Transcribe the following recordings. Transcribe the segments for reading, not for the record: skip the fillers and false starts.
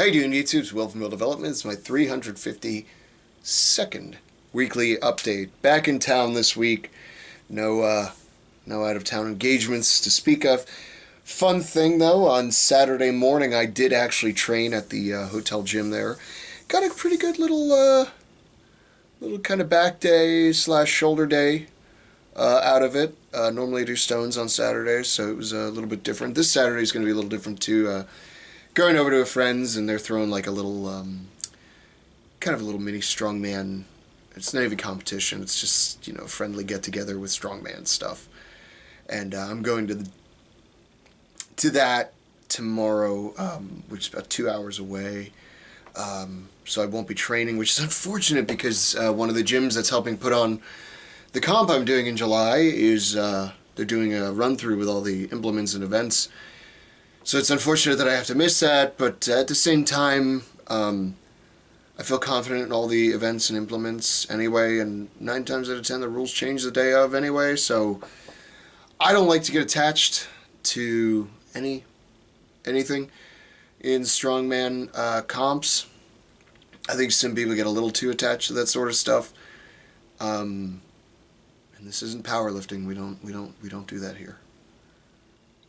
How you doing, YouTube? It's Will from Will Development. It's my 352nd weekly update. Back in town this week. No out-of-town engagements to speak of. Fun thing, though, on Saturday morning, I did actually train at the hotel gym there. Got a pretty good little kind of back day / shoulder day out of it. Normally I do stones on Saturdays, so it was a little bit different. This Saturday is going to be a little different, too. Going over to a friend's, and they're throwing like a little, kind of a little mini strongman. It's not even competition. It's just, a friendly get-together with strongman stuff. And I'm going to that tomorrow, which is about 2 hours away. So I won't be training, which is unfortunate because one of the gyms that's helping put on the comp I'm doing in July is they're doing a run-through with all the implements and events. So it's unfortunate that I have to miss that, but at the same time, I feel confident in all the events and implements anyway, and 9 times out of 10 the rules change the day of anyway, so I don't like to get attached to anything in strongman comps. I think some people get a little too attached to that sort of stuff. And this isn't powerlifting. We don't do that here.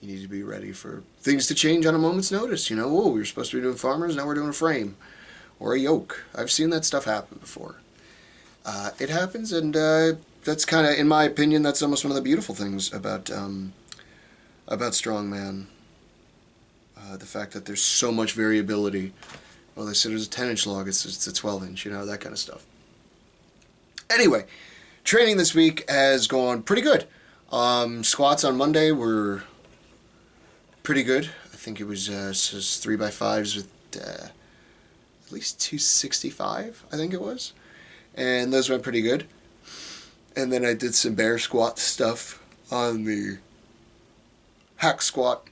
You need to be ready for things to change on a moment's notice. Whoa, we were supposed to be doing farmers, now we're doing a frame or a yoke. I've seen that stuff happen before. It happens, and that's kind of, in my opinion, that's almost one of the beautiful things about strongman. The fact that there's so much variability. Well, they said it was a 10-inch log, it's a 12-inch, that kind of stuff. Anyway, training this week has gone pretty good. Squats on Monday were pretty good. I think it was 3x5s with at least 265, I think it was. And those went pretty good. And then I did some bear squat stuff on the hack squat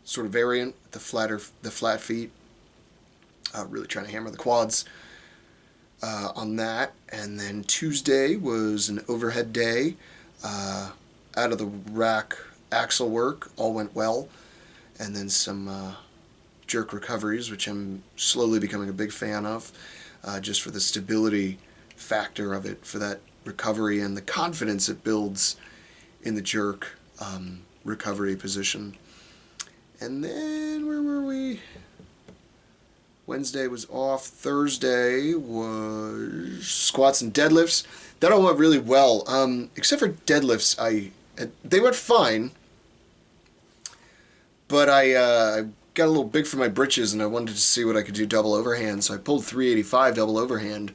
sort of variant, the flat feet. Really trying to hammer the quads on that. And then Tuesday was an overhead day. Out of the rack axle work, all went well. And then some jerk recoveries, which I'm slowly becoming a big fan of, just for the stability factor of it, for that recovery and the confidence it builds in the jerk recovery position. And then, where were we? Wednesday was off. Thursday was squats and deadlifts. That all went really well, except for deadlifts. They went fine, but I got a little big for my britches, and I wanted to see what I could do double overhand, so I pulled 385 double overhand,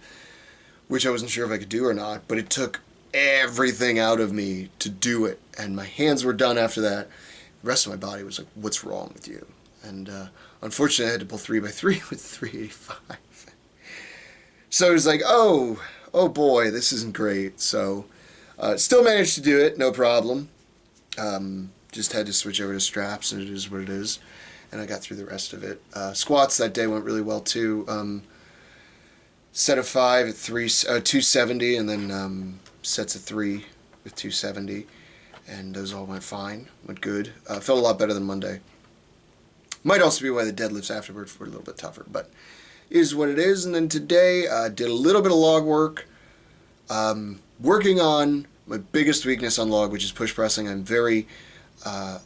which I wasn't sure if I could do or not, but it took everything out of me to do it, and my hands were done after that. The rest of my body was like, what's wrong with you? And unfortunately, I had to pull 3x3 with 385. So it was like, oh boy, this isn't great. So still managed to do it, no problem. Just had to switch over to straps, and it is what it is. And I got through the rest of it. Squats that day went really well too. Set of 5 at 270, and then sets of 3 with 270. And those all went fine, went good. Felt a lot better than Monday. Might also be why the deadlifts afterwards were a little bit tougher, but is what it is. And then today, did a little bit of log work. Working on my biggest weakness on log, which is push pressing. I'm very bad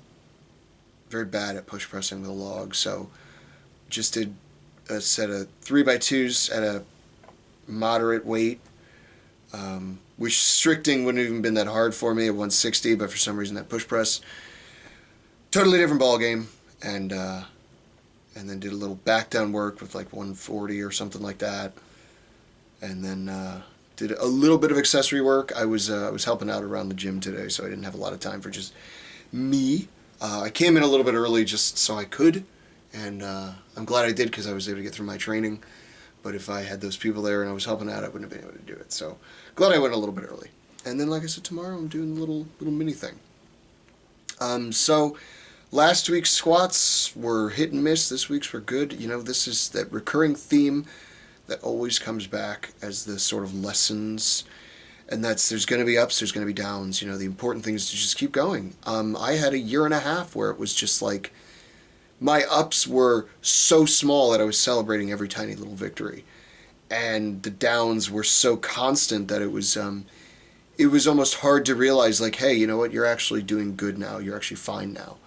at push pressing with a log, so just did a set of 3x2s at a moderate weight, which stricting wouldn't have even been that hard for me at 160, but for some reason that push press, totally different ball game. And then did a little back down work with like 140 or something like that, and then did a little bit of accessory work. I was helping out around the gym today, so I didn't have a lot of time for just me. I came in a little bit early just so I could, and I'm glad I did because I was able to get through my training. But if I had those people there and I was helping out, I wouldn't have been able to do it. So glad I went a little bit early. And then, like I said, tomorrow I'm doing a little mini thing. So last week's squats were hit and miss. This week's were good. This is that recurring theme that always comes back as the sort of lessons, and that's there's going to be ups, there's going to be downs. The important thing is to just keep going. I had a year and a half where it was just like My ups were so small that I was celebrating every tiny little victory, and the downs were so constant that it was almost hard to realize, like, hey, you know what, you're actually doing good now, you're actually fine now.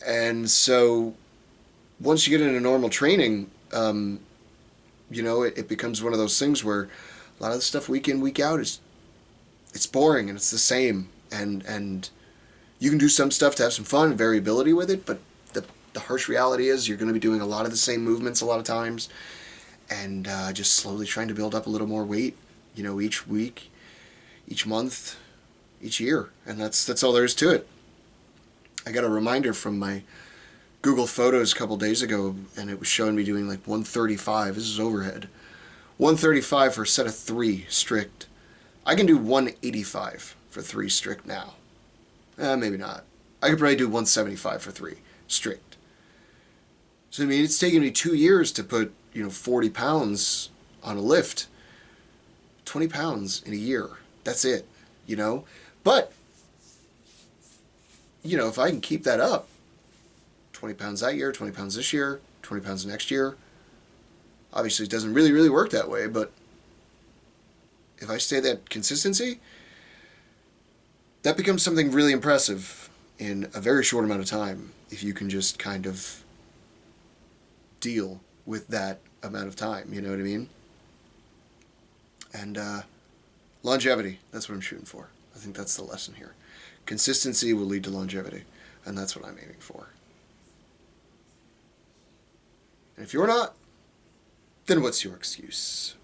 And so once you get into normal training, it becomes one of those things where a lot of the stuff week in, week out is it's boring and it's the same. And you can do some stuff to have some fun and variability with it, but the harsh reality is you're going to be doing a lot of the same movements a lot of times, and just slowly trying to build up a little more weight, each week, each month, each year, and that's all there is to it. I got a reminder from my Google Photos a couple days ago, and it was showing me doing like 135. This is overhead. 135 for a set of 3 strict. I can do 185 for 3 strict now. Maybe not. I could probably do 175 for 3 strict. So I mean, it's taken me 2 years to put 40 pounds on a lift. 20 pounds in a year. That's it. But if I can keep that up, 20 pounds that year, 20 pounds this year, 20 pounds next year. Obviously, it doesn't really, really work that way, but if I stay that consistency, that becomes something really impressive in a very short amount of time if you can just kind of deal with that amount of time, you know what I mean? And longevity, that's what I'm shooting for. I think that's the lesson here. Consistency will lead to longevity, and that's what I'm aiming for. And if you're not, then what's your excuse?